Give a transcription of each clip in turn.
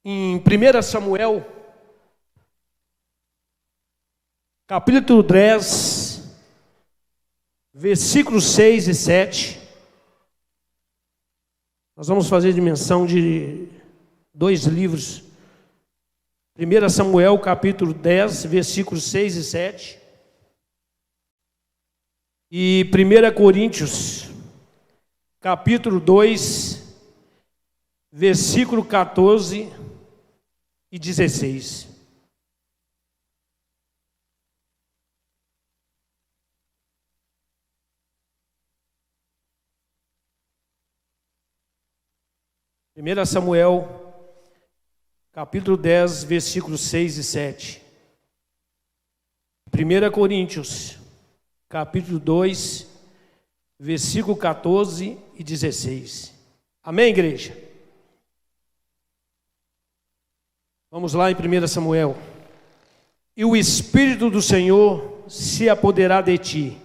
em 1 Samuel, capítulo 10, versículos 6 e 7. Nós vamos fazer dimensão de dois livros. 1 Samuel, capítulo 10, versículos 6 e 7. E 1 Coríntios, capítulo 2, versículo 14 e 16. Primeira Samuel, capítulo 10, versículos 6 e 7. 1 Coríntios, capítulo 2, versículo 14 e 16. Amém, igreja? Vamos lá em 1 Samuel. E o Espírito do Senhor se apoderará de ti,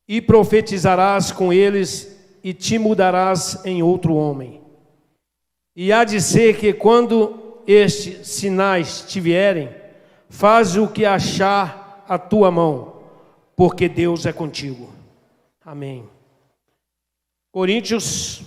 e profetizarás com eles, e te mudarás em outro homem. E há de ser que quando estes sinais te vierem, faz o que achar a tua mão, porque Deus é contigo. Amém. Coríntios,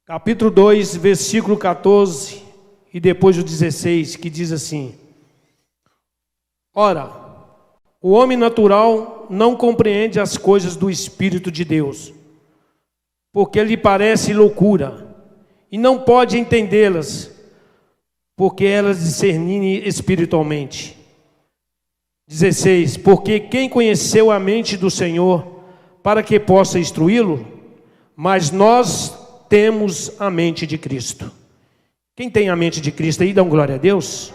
capítulo 2, versículo 14 e depois o 16, que diz assim: Ora, o homem natural não compreende as coisas do Espírito de Deus, porque lhe parece loucura, e não pode entendê-las, porque elas discernem espiritualmente. 16. Porque quem conheceu a mente do Senhor, para que possa instruí-lo? Mas nós temos a mente de Cristo. Quem tem a mente de Cristo aí, dá um glória a Deus.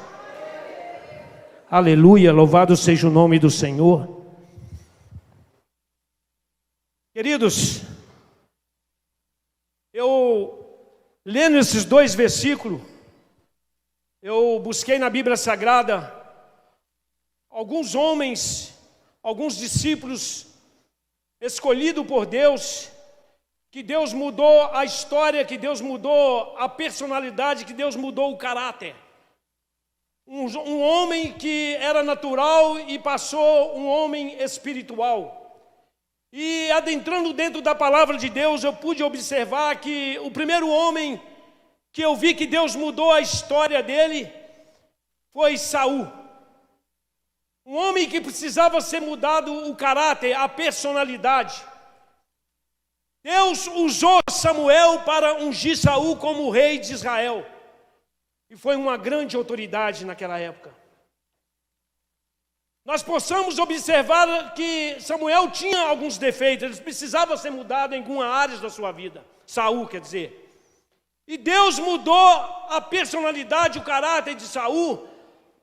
Aleluia, louvado seja o nome do Senhor. Queridos, eu lendo esses dois versículos, eu busquei na Bíblia Sagrada alguns homens, alguns discípulos escolhidos por Deus, que Deus mudou a história, que Deus mudou a personalidade, que Deus mudou o caráter. Um homem que era natural e passou um homem espiritual. E adentrando dentro da palavra de Deus, eu pude observar que o primeiro homem que eu vi que Deus mudou a história dele foi Saul. Um homem que precisava ser mudado o caráter, a personalidade. Deus usou Samuel para ungir Saul como rei de Israel. E foi uma grande autoridade naquela época. Nós possamos observar que Samuel tinha alguns defeitos, ele precisava ser mudado em algumas áreas da sua vida. Saul, quer dizer. E Deus mudou a personalidade, o caráter de Saul,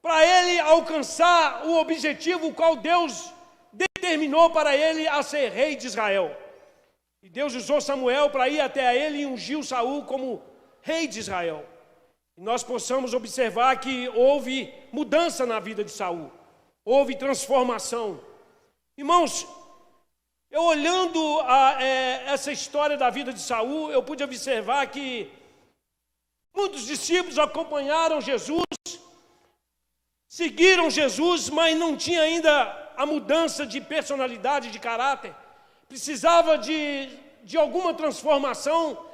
para ele alcançar o objetivo o qual Deus determinou para ele a ser rei de Israel. E Deus usou Samuel para ir até ele e ungiu Saul como rei de Israel. E nós possamos observar que houve mudança na vida de Saul. Houve transformação. Irmãos, eu olhando essa história da vida de Saul, eu pude observar que muitos discípulos acompanharam Jesus, seguiram Jesus, mas não tinha ainda a mudança de personalidade, de caráter. Precisava de alguma transformação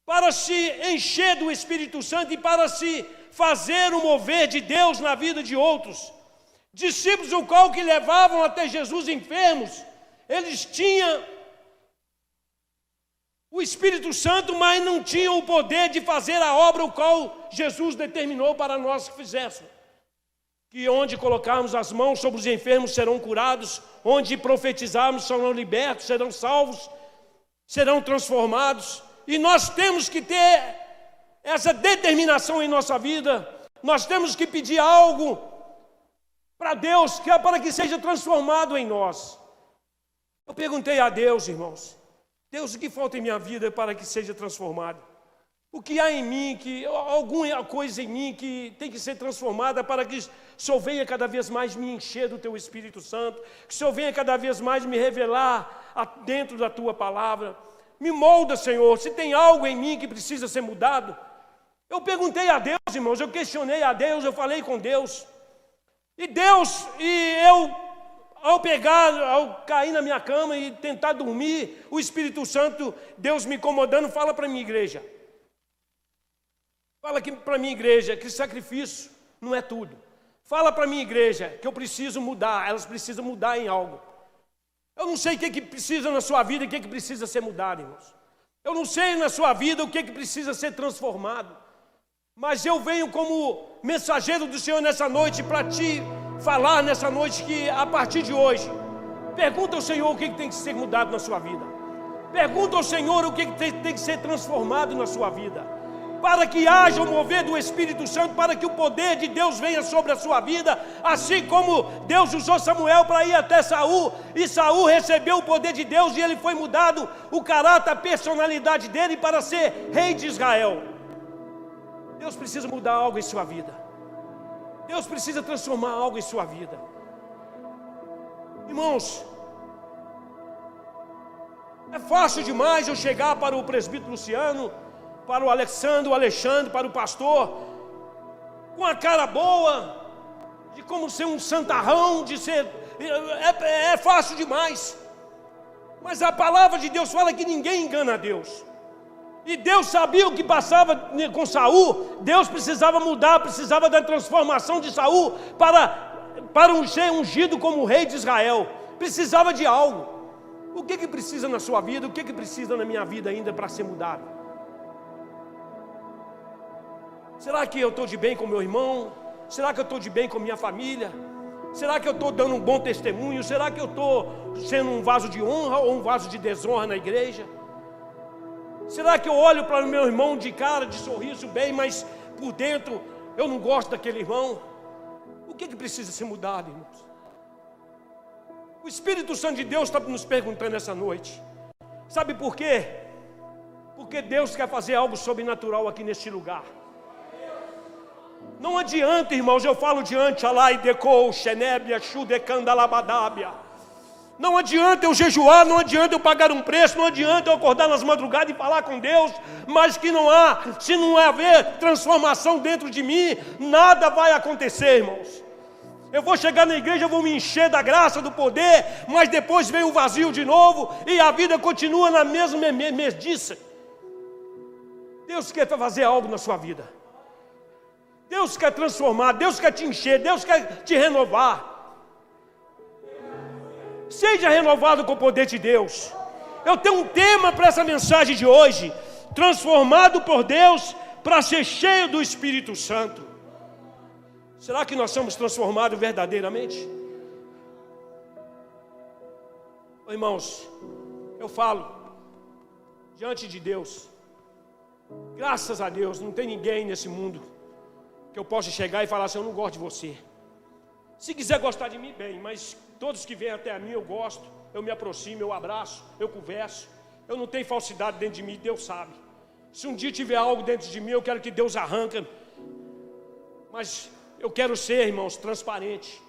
para se encher do Espírito Santo e para se fazer o mover de Deus na vida de outros. Discípulos o qual que levavam até Jesus enfermos, eles tinham o Espírito Santo, mas não tinham o poder de fazer a obra o qual Jesus determinou para nós que fizéssemos. Que onde colocarmos as mãos sobre os enfermos serão curados, onde profetizarmos serão libertos, serão salvos, serão transformados. E nós temos que ter essa determinação em nossa vida. Nós temos que pedir algo para Deus, para que seja transformado em nós. Eu perguntei a Deus, irmãos, Deus, o que falta em minha vida para que seja transformado? O que há em mim, alguma coisa em mim que tem que ser transformada para que o Senhor venha cada vez mais me encher do Teu Espírito Santo, que o Senhor venha cada vez mais me revelar dentro da Tua palavra. Me molda, Senhor, se tem algo em mim que precisa ser mudado. Eu perguntei a Deus, irmãos, eu questionei a Deus, eu falei com Deus. E eu, ao cair na minha cama e tentar dormir, o Espírito Santo, Deus me incomodando, fala para a minha igreja. Fala para a minha igreja que sacrifício não é tudo. Fala para a minha igreja que eu preciso mudar, elas precisam mudar em algo. Eu não sei o que precisa na sua vida e o que precisa ser mudado, irmãos. Eu não sei na sua vida o que precisa ser transformado. Mas eu venho como mensageiro do Senhor nessa noite para te falar nessa noite que a partir de hoje, pergunta ao Senhor o que tem que ser mudado na sua vida. Pergunta ao Senhor o que tem que ser transformado na sua vida. Para que haja o mover do Espírito Santo, para que o poder de Deus venha sobre a sua vida, assim como Deus usou Samuel para ir até Saul, e Saul recebeu o poder de Deus, e ele foi mudado o caráter, a personalidade dele para ser rei de Israel. Deus precisa mudar algo em sua vida. Deus precisa transformar algo em sua vida. Irmãos, é fácil demais eu chegar para o presbítero Luciano, para o Alexandre, para o pastor, com a cara boa, de como ser um santarrão, de ser... É fácil demais. Mas a palavra de Deus fala que ninguém engana a Deus. E Deus sabia o que passava com Saul. Deus precisava mudar, precisava da transformação de Saul para ser ungido como rei de Israel. Precisava de algo. O que precisa na sua vida? O que precisa na minha vida ainda para ser mudado? Será que eu estou de bem com meu irmão? Será que eu estou de bem com minha família? Será que eu estou dando um bom testemunho? Será que eu estou sendo um vaso de honra ou um vaso de desonra na igreja? Será que eu olho para o meu irmão de cara, de sorriso bem, mas por dentro eu não gosto daquele irmão? O que precisa ser mudado, irmãos? O Espírito Santo de Deus está nos perguntando essa noite. Sabe por quê? Porque Deus quer fazer algo sobrenatural aqui neste lugar. Não adianta, irmãos, eu falo diante, alai decou, xenébia, xudecandalabadábia. Não adianta eu jejuar, não adianta eu pagar um preço, não adianta eu acordar nas madrugadas e falar com Deus, mas que se não haver transformação dentro de mim, nada vai acontecer, irmãos. Eu vou chegar na igreja, eu vou me encher da graça, do poder, mas depois vem o vazio de novo e a vida continua na mesma mesmice. Deus quer fazer algo na sua vida. Deus quer transformar, Deus quer te encher, Deus quer te renovar. Seja renovado com o poder de Deus. Eu tenho um tema para essa mensagem de hoje: transformado por Deus para ser cheio do Espírito Santo. Será que nós somos transformados verdadeiramente? Irmãos, eu falo diante de Deus, graças a Deus, não tem ninguém nesse mundo que eu possa chegar e falar assim: eu não gosto de você. Se quiser gostar de mim, bem, mas todos que vêm até a mim eu gosto, eu me aproximo, eu abraço, eu converso. Eu não tenho falsidade dentro de mim, Deus sabe. Se um dia tiver algo dentro de mim, eu quero que Deus arranque. Mas eu quero ser, irmãos, transparente.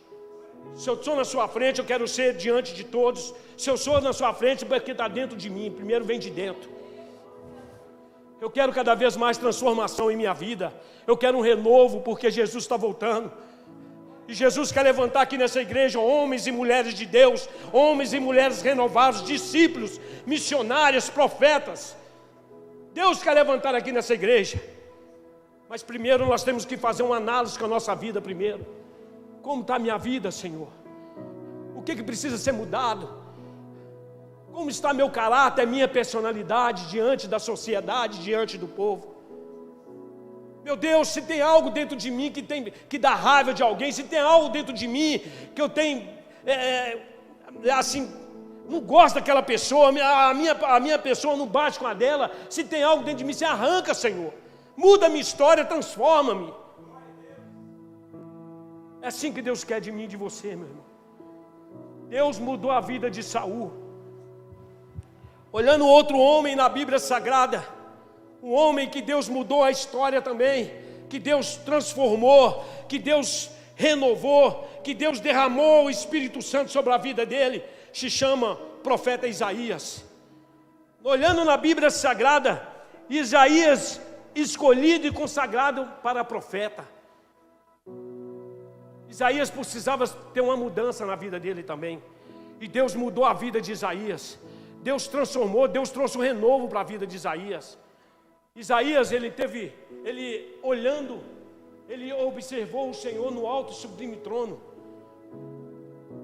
Se eu estou na sua frente, eu quero ser diante de todos. Se eu sou na sua frente, porque está dentro de mim, primeiro vem de dentro. Eu quero cada vez mais transformação em minha vida. Eu quero um renovo, porque Jesus está voltando. E Jesus quer levantar aqui nessa igreja homens e mulheres de Deus, homens e mulheres renovados, discípulos, missionários, profetas. Deus quer levantar aqui nessa igreja. Mas primeiro nós temos que fazer uma análise com a nossa vida primeiro. Como está a minha vida, Senhor? O que precisa ser mudado? Como está meu caráter, minha personalidade diante da sociedade, diante do povo? Meu Deus, se tem algo dentro de mim que dá raiva de alguém, se tem algo dentro de mim que eu tenho, assim, não gosto daquela pessoa, a minha pessoa não bate com a dela, se tem algo dentro de mim, você arranca, Senhor. Muda a minha história, transforma-me. É assim que Deus quer de mim e de você, meu irmão. Deus mudou a vida de Saul. Olhando outro homem na Bíblia Sagrada, Um homem que Deus mudou a história também, que Deus transformou, que Deus renovou, que Deus derramou o Espírito Santo sobre a vida dele, se chama profeta Isaías. Olhando na Bíblia Sagrada, Isaías escolhido e consagrado para profeta. Isaías precisava ter uma mudança na vida dele também. E Deus mudou a vida de Isaías. Deus transformou, Deus trouxe um renovo para a vida de Isaías. Isaías, ele observou o Senhor no alto e sublime trono.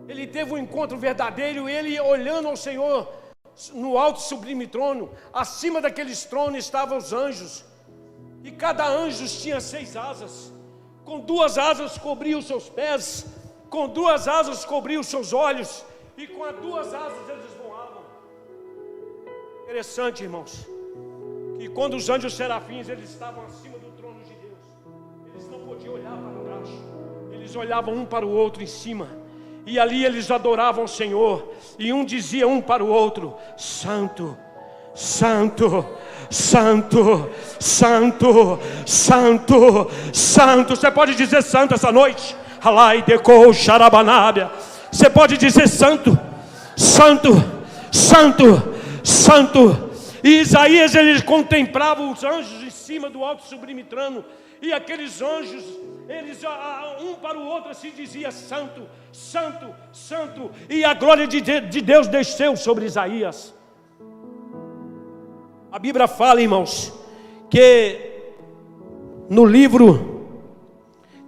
Ele teve um encontro verdadeiro, ele olhando ao Senhor no alto e sublime trono. Acima daqueles tronos estavam os anjos. E cada anjo tinha 6 asas. Com 2 asas cobria os seus pés, com 2 asas cobria os seus olhos, e com as 2 asas eles voavam. Interessante, irmãos, que quando os anjos serafins eles estavam acima do trono de Deus, eles não podiam olhar para baixo, eles olhavam um para o outro em cima, e ali eles adoravam o Senhor, e um dizia um para o outro: Santo, Santo, Santo, Santo, Santo, Santo. Você pode dizer santo essa noite? Você pode dizer santo, Santo, Santo, Santo. E Isaías, ele contemplava os anjos em cima do alto e sublime trono, e aqueles anjos, eles um para o outro assim dizia: Santo, Santo, Santo. E a glória de Deus desceu sobre Isaías. A Bíblia fala, irmãos, que no livro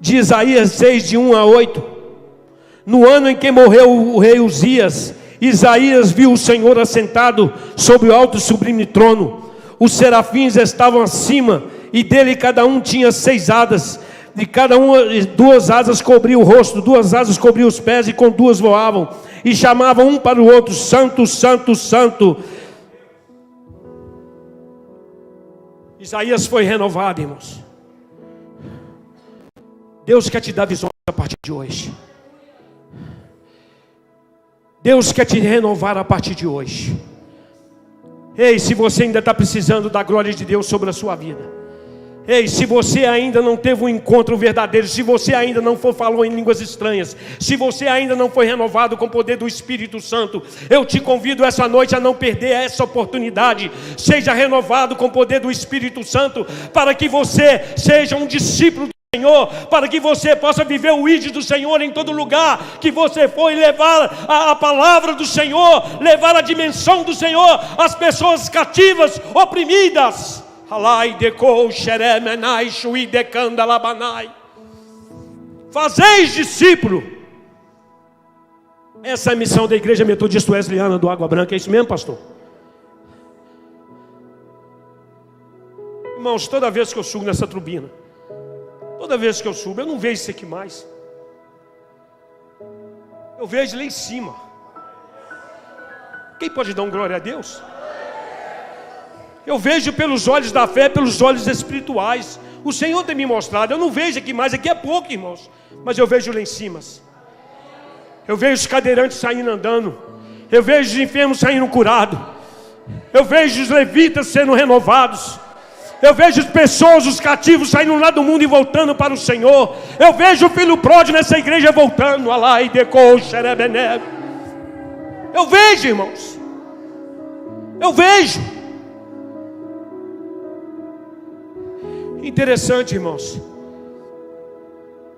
de Isaías 6, de 1 a 8, no ano em que morreu o rei Uzias, Isaías viu o Senhor assentado sobre o alto e sublime trono. Os serafins estavam acima, e dele cada um tinha 6 asas, de cada uma 2 asas cobriam o rosto, 2 asas cobriam os pés, e com 2 voavam, e chamavam um para o outro: Santo, Santo, Santo. Isaías foi renovado, irmãos. Deus quer te dar visões a partir de hoje. Deus quer te renovar a partir de hoje. Ei, se você ainda está precisando da glória de Deus sobre a sua vida. Ei, se você ainda não teve um encontro verdadeiro, se você ainda não falou em línguas estranhas, se você ainda não foi renovado com o poder do Espírito Santo, eu te convido essa noite a não perder essa oportunidade. Seja renovado com o poder do Espírito Santo, para que você seja um discípulo do Senhor, para que você possa viver o ID do Senhor em todo lugar que você for, e levar a palavra do Senhor, levar a dimensão do Senhor às pessoas cativas, oprimidas. Fazeis discípulo. Essa é a missão da Igreja Metodista Wesleyana do Água Branca. É isso mesmo, pastor? Irmãos, toda vez que eu subo nessa turbina, toda vez que eu subo, eu não vejo isso aqui mais. Eu vejo lá em cima. Quem pode dar um glória a Deus? Eu vejo pelos olhos da fé, pelos olhos espirituais. O Senhor tem me mostrado. Eu não vejo aqui mais, aqui é pouco, irmãos, mas eu vejo lá em cima. Eu vejo os cadeirantes saindo andando. Eu vejo os enfermos saindo curados. Eu vejo os levitas sendo renovados. Eu vejo as pessoas, os cativos saindo lá do mundo e voltando para o Senhor. Eu vejo o filho pródigo nessa igreja voltando. Eu vejo, irmãos. Eu vejo. Interessante, irmãos,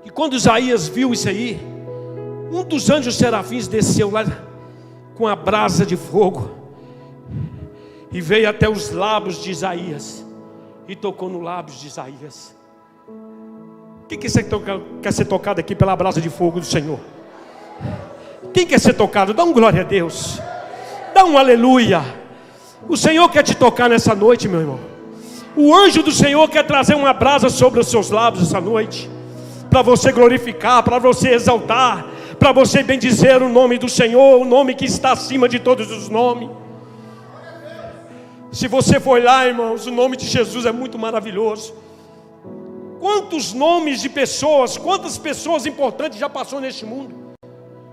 que quando Isaías viu isso aí, um dos anjos serafins desceu lá com a brasa de fogo e veio até os lábios de Isaías e tocou no lábios de Isaías. Quem quer ser tocado aqui pela brasa de fogo do Senhor? Quem quer ser tocado? Dá um glória a Deus, dá um aleluia. O Senhor quer te tocar nessa noite, meu irmão. O anjo do Senhor quer trazer uma brasa sobre os seus lábios essa noite, para você glorificar, para você exaltar, para você bendizer o nome do Senhor, o nome que está acima de todos os nomes. Se você for lá, irmãos, o nome de Jesus é muito maravilhoso. Quantos nomes de pessoas, quantas pessoas importantes já passou neste mundo,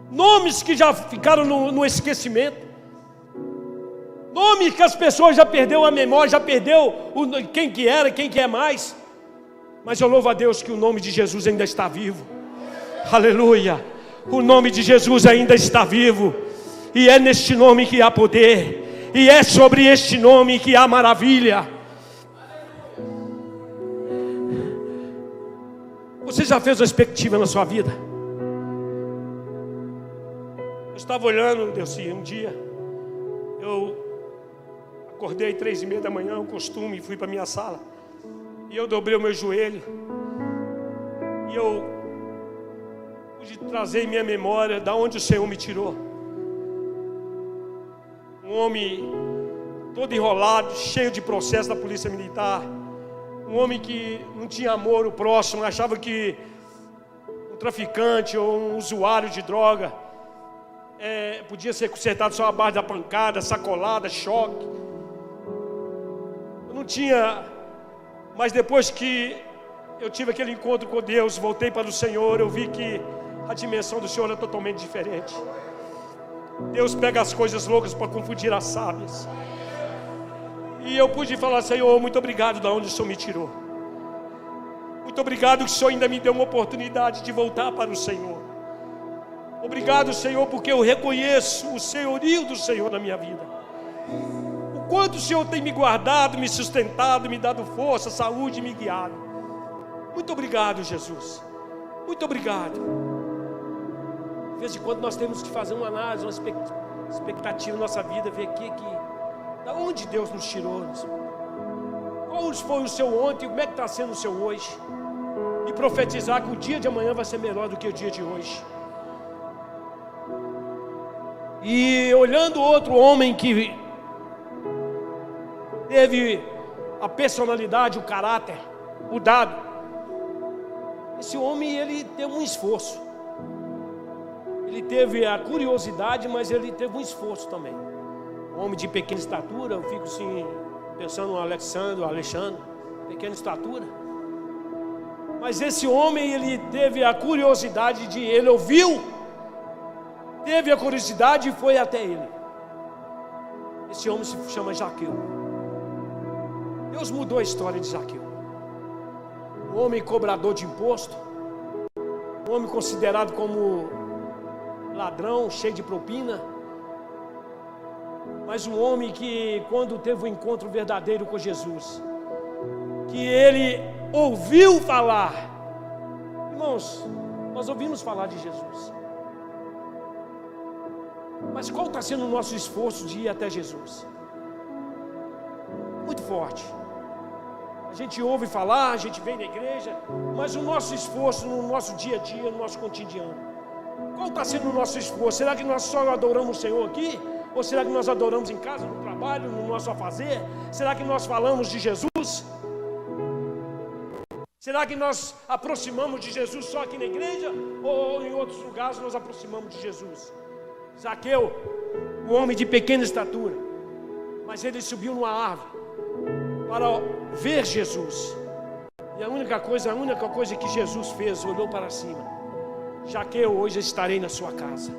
nomes que já ficaram no esquecimento. Nome que as pessoas já perderam a memória, já perdeu quem que era, quem que é mais. Mas eu louvo a Deus que o nome de Jesus ainda está vivo. Aleluia. O nome de Jesus ainda está vivo. E é neste nome que há poder. E é sobre este nome que há maravilha. Você já fez uma expectativa na sua vida? Eu estava olhando, Deus, um dia eu acordei 3:30 da manhã, o costume, e fui para minha sala. E eu dobrei o meu joelho. E eu pude trazer em minha memória da onde o Senhor me tirou. Um homem todo enrolado, cheio de processo da polícia militar. Um homem que não tinha amor ao próximo, achava que um traficante ou um usuário de droga podia ser consertado só à base da pancada, sacolada, choque. Eu não tinha, mas depois que eu tive aquele encontro com Deus, voltei para o Senhor, eu vi que a dimensão do Senhor é totalmente diferente. Deus pega as coisas loucas para confundir as sábias. E eu pude falar: Senhor, muito obrigado de onde o Senhor me tirou. Muito obrigado que o Senhor ainda me deu uma oportunidade de voltar para o Senhor. Obrigado, Senhor, porque eu reconheço o senhorio do Senhor na minha vida. O quanto o Senhor tem me guardado, me sustentado, me dado força, saúde, me guiado. Muito obrigado, Jesus. Muito obrigado. De vez em quando nós temos que fazer uma análise, uma expectativa na nossa vida, ver aqui da onde Deus nos tirou. Qual foi o seu ontem, como é que está sendo o seu hoje. E profetizar que o dia de amanhã vai ser melhor do que o dia de hoje. E olhando outro homem que teve a personalidade, o caráter, o dado. Esse homem, ele teve um esforço. Ele teve a curiosidade, mas ele teve um esforço também. Um homem de pequena estatura, eu fico assim, pensando no Alexandre, pequena estatura. Mas esse homem, ele teve a curiosidade ele ouviu, teve a curiosidade e foi até ele. Esse homem se chama Zaqueu. Deus mudou a história de Zaqueu. Um homem cobrador de imposto, um homem considerado como ladrão, cheio de propina, mas um homem que, quando teve um encontro verdadeiro com Jesus, que ele ouviu falar. Irmãos, nós ouvimos falar de Jesus, mas qual está sendo o nosso esforço de ir até Jesus? Muito forte. A gente ouve falar, a gente vem na igreja, mas o nosso esforço no nosso dia a dia, no nosso cotidiano, qual está sendo o nosso esforço? Será que nós só adoramos o Senhor aqui? Ou será que nós adoramos em casa, no trabalho, no nosso afazer? Será que nós falamos de Jesus? Será que nós aproximamos de Jesus só aqui na igreja? Ou em outros lugares nós aproximamos de Jesus? Zaqueu, um homem de pequena estatura, mas ele subiu numa árvore para ver Jesus. E a única coisa que Jesus fez, olhou para cima. Zaqueu, hoje estarei na sua casa.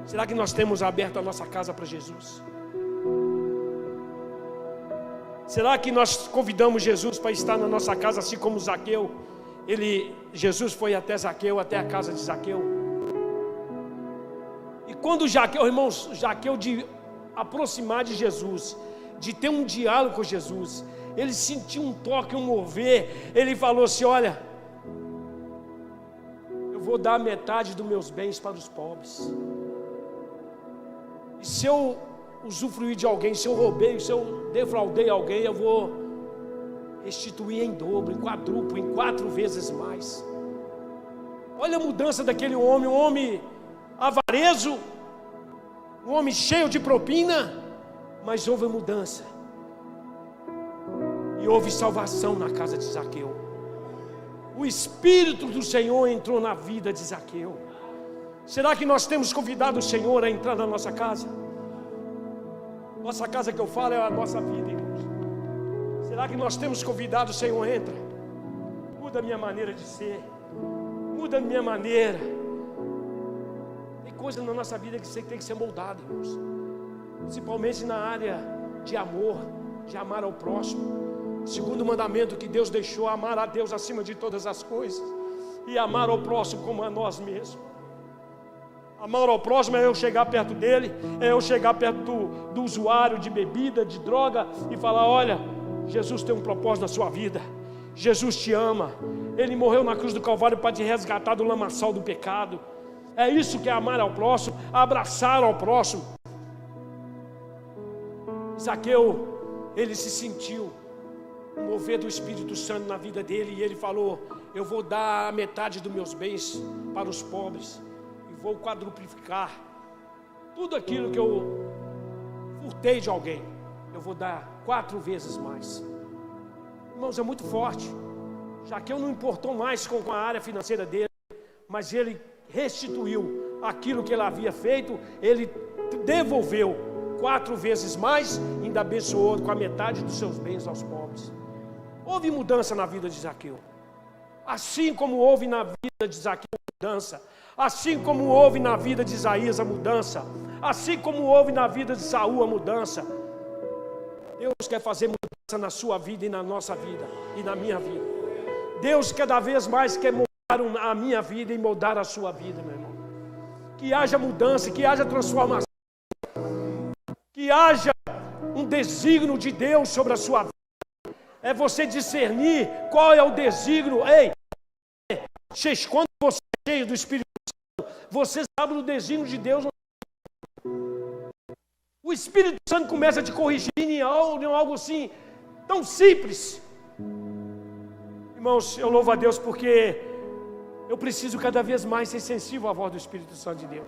Será que nós temos aberto a nossa casa para Jesus? Será que nós convidamos Jesus para estar na nossa casa, assim como Zaqueu? Jesus foi até Zaqueu, até a casa de Zaqueu. E quando Zaqueu, irmãos, Zaqueu de aproximar de Jesus, de ter um diálogo com Jesus, ele sentiu um toque, um mover. Ele falou assim: olha, eu vou dar metade dos meus bens para os pobres. E se eu usufruir de alguém, se eu roubei, se eu defraudei alguém, eu vou restituir em dobro, em quadruplo, em 4 vezes mais. Olha a mudança daquele homem, um homem avarezo, um homem cheio de propina, mas houve mudança. E houve salvação na casa de Zaqueu. O Espírito do Senhor entrou na vida de Zaqueu. Será que nós temos convidado o Senhor a entrar na nossa casa? Nossa casa que eu falo é a nossa vida, irmãos. Será que nós temos convidado o Senhor? Entra, muda a minha maneira de ser, muda a minha maneira. Tem coisa na nossa vida que tem que ser moldada, irmãos. principalmente na área de amor, de amar ao próximo. O segundo mandamento que Deus deixou: amar a Deus acima de todas as coisas e amar ao próximo como a nós mesmos. Amar ao próximo é eu chegar perto dele, é eu chegar perto do usuário de bebida, de droga, e falar: olha, Jesus tem um propósito na sua vida, Jesus te ama, Ele morreu na cruz do Calvário para te resgatar do lamaçal do pecado. É isso que é amar ao próximo, abraçar ao próximo. Zaqueu, ele se sentiu o mover do Espírito Santo na vida dele, e ele falou: eu vou dar a metade dos meus bens para os pobres, e vou quadruplicar tudo aquilo que eu furtei de alguém, eu vou dar 4 vezes mais. Irmãos, é muito forte. Zaqueu não importou mais com a área financeira dele, mas ele restituiu aquilo que ele havia feito, ele devolveu 4 vezes mais, ainda abençoou com a metade dos seus bens aos pobres. Houve mudança na vida de Zaqueu, assim como houve na vida de Zaqueu a mudança, assim como houve na vida de Isaías a mudança, assim como houve na vida de Saul a mudança. Deus quer fazer mudança na sua vida e na nossa vida e na minha vida. Deus cada vez mais quer moldar a minha vida e moldar a sua vida, meu irmão. Que haja mudança, que haja transformação, que haja um desígnio de Deus sobre a sua vida. É você discernir qual é o desígnio. Ei, quando você é cheio do Espírito Santo, você sabe o desígnio de Deus. O Espírito Santo começa a te corrigir em algo assim, tão simples. Irmãos, eu louvo a Deus porque eu preciso cada vez mais ser sensível à voz do Espírito Santo de Deus.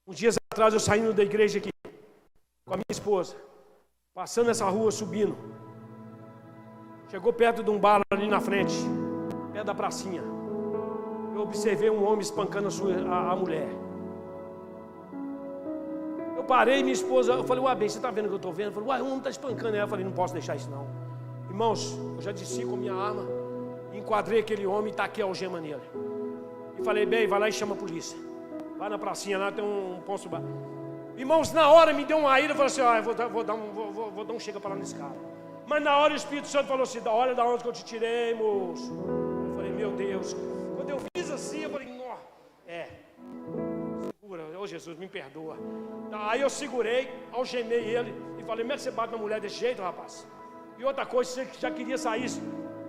Uns dias atrás eu saindo da igreja aqui, com a minha esposa, passando essa rua, subindo. Chegou perto de um bar ali na frente, perto da pracinha. Eu observei um homem espancando a mulher. Eu parei, minha esposa, eu falei: ué, bem, você está vendo o que eu estou vendo? Eu falei: ué, o homem está espancando ela. Eu falei: não posso deixar isso não. Irmãos, eu já desci com minha arma, enquadrei aquele homem e taquei a algema nele. E falei: bem, vai lá e chama a polícia. Vai na pracinha lá, tem um posto bar. Irmãos, na hora me deu uma ira, eu falei assim: ah, vou dar um chega para lá nesse cara. Mas na hora o Espírito Santo falou assim: olha da onde que eu te tirei, moço. Eu falei: meu Deus. Quando eu fiz assim, eu falei: nó, segura, ô Jesus, me perdoa. Aí eu segurei, algemei ele e falei: como é que você bate na mulher desse jeito, rapaz? E outra coisa, você já queria sair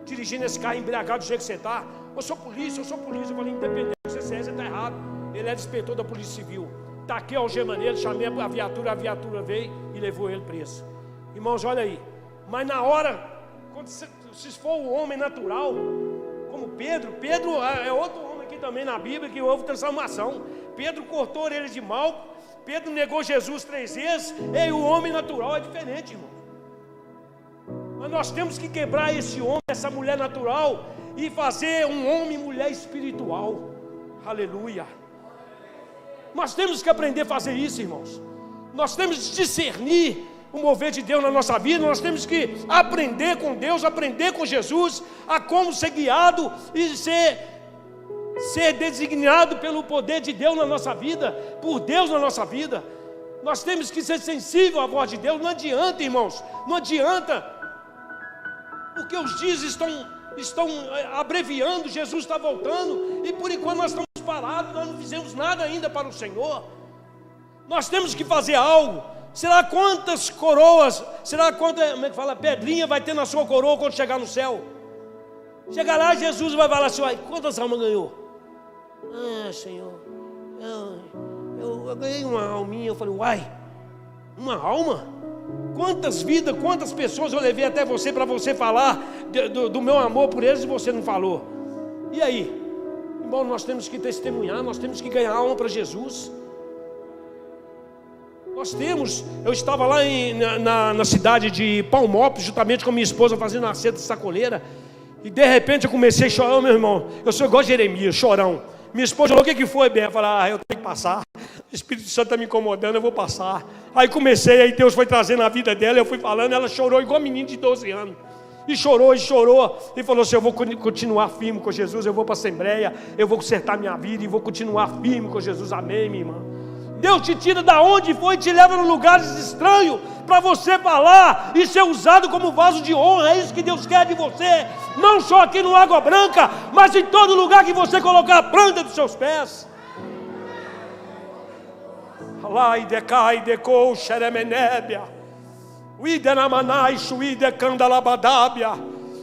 dirigindo esse carro embriagado do jeito que você está? Eu sou polícia. Eu falei: independente do que você é, você está errado. Ele é inspetor da Polícia Civil. Taquei a algema nele, chamei a viatura veio e levou ele preso. Irmãos, olha aí. Mas na hora, se for o homem natural, como Pedro é outro homem aqui também na Bíblia que houve transformação. Pedro cortou a orelha de Malco, Pedro negou Jesus 3 vezes, e o homem natural é diferente, irmão. Mas nós temos que quebrar esse homem, essa mulher natural, e fazer um homem e mulher espiritual. Aleluia. Nós temos que aprender a fazer isso, irmãos. Nós temos que discernir o mover de Deus na nossa vida. Nós temos que aprender com Deus, aprender com Jesus, a como ser guiado e ser designado pelo poder de Deus na nossa vida, por Deus na nossa vida. Nós temos que ser sensível à voz de Deus. Não adianta, irmãos, não adianta, porque os dias estão abreviando, Jesus está voltando, e por enquanto nós estamos parados, nós não fizemos nada ainda para o Senhor. Nós temos que fazer algo. Será quantas coroas, como é que fala, pedrinha vai ter na sua coroa quando chegar no céu? Chegar lá, Jesus vai falar assim: quantas almas ganhou? Ah, Senhor, eu ganhei uma alminha. Eu falei: uai, uma alma? Quantas vidas, quantas pessoas eu levei até você para você falar do meu amor por eles e você não falou? E aí? Irmão, nós temos que testemunhar, nós temos que ganhar alma para Jesus. Eu estava lá na cidade de Palmópolis, juntamente com minha esposa, fazendo uma seta de sacoleira, e de repente eu comecei a chorar. Meu irmão, eu sou igual Jeremias, chorão. Minha esposa falou: o que foi, Ben? Eu falei: eu tenho que passar, o Espírito Santo está me incomodando, eu vou passar. Aí Deus foi trazendo a vida dela, eu fui falando, ela chorou igual menino de 12 anos. E chorou, e falou assim: eu vou continuar firme com Jesus, eu vou para a Assembleia, eu vou consertar minha vida e vou continuar firme com Jesus. Amém, minha irmã. Deus te tira da onde foi e te leva em lugares estranhos para você falar e ser usado como vaso de honra. É isso que Deus quer de você, não só aqui no Água Branca, mas em todo lugar que você colocar a planta dos seus pés.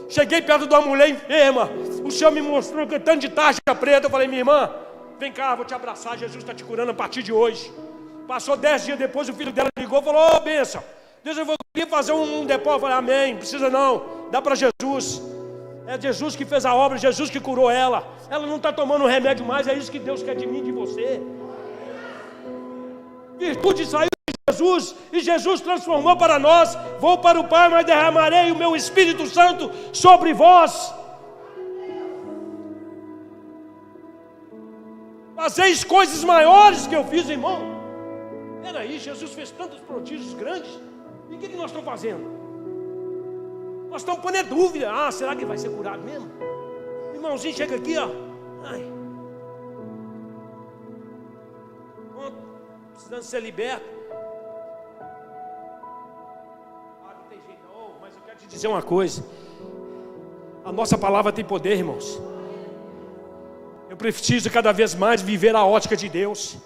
Cheguei perto de uma mulher enferma. O Senhor me mostrou que tanto de tarja preta. Eu falei: minha irmã, vem cá, vou te abraçar. Jesus está te curando a partir de hoje. Passou 10 dias depois, o filho dela ligou e falou: ô, bênção, Deus, eu queria fazer um depósito. Eu falei: amém, não precisa não, dá para Jesus. É Jesus que fez a obra, Jesus que curou ela. Ela não está tomando remédio mais. É isso que Deus quer de mim e de você. Virtude saiu de Jesus e Jesus transformou para nós. Vou para o Pai, mas derramarei o meu Espírito Santo sobre vós. Fazeis coisas maiores que eu fiz, irmão. Peraí, Jesus fez tantos prodígios grandes. E o que nós estamos fazendo? Nós estamos pondo dúvida. Ah, será que vai ser curado mesmo? Irmãozinho chega aqui, ó. Ai. Precisando ser liberto. Ah, não tem jeito não. Mas eu quero te dizer uma coisa. A nossa palavra tem poder, irmãos. Eu preciso cada vez mais viver a ótica de Deus.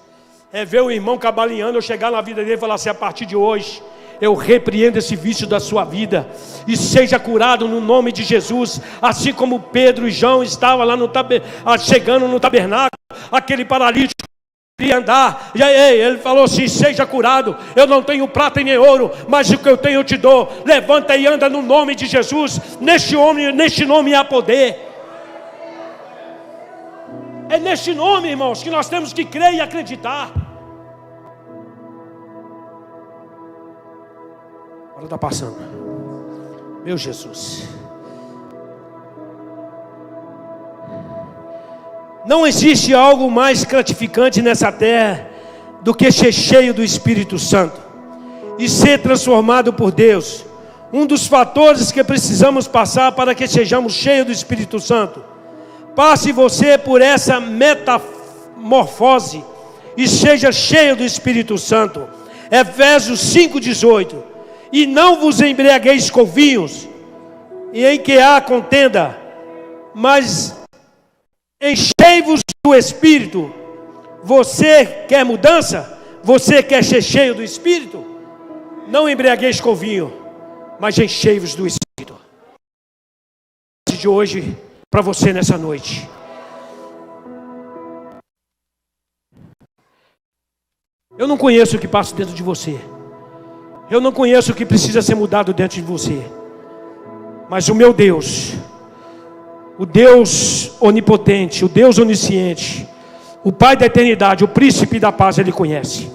É ver o irmão cabaleando, eu chegar na vida dele e falar assim: a partir de hoje eu repreendo esse vício da sua vida e seja curado no nome de Jesus. Assim como Pedro e João estavam lá chegando no tabernáculo, aquele paralítico queria andar, e aí ele falou assim: seja curado. Eu não tenho prata e nem ouro, mas o que eu tenho eu te dou. Levanta e anda no nome de Jesus. Neste nome há poder. É neste nome, irmãos, que nós temos que crer e acreditar. A hora está passando. Meu Jesus. Não existe algo mais gratificante nessa terra do que ser cheio do Espírito Santo e ser transformado por Deus. Um dos fatores que precisamos passar para que sejamos cheios do Espírito Santo. Passe você por essa metamorfose e seja cheio do Espírito Santo. Efésios 5,18. E não vos embriagueis com vinhos, e em que há contenda, mas enchei-vos do Espírito. Você quer mudança? Você quer ser cheio do Espírito? Não embriagueis com vinho, mas enchei-vos do Espírito. De hoje para você nessa noite. Eu não conheço o que passa dentro de você. Eu não conheço o que precisa ser mudado dentro de você. Mas o meu Deus, o Deus onipotente, o Deus onisciente, o Pai da eternidade, o príncipe da paz, Ele conhece.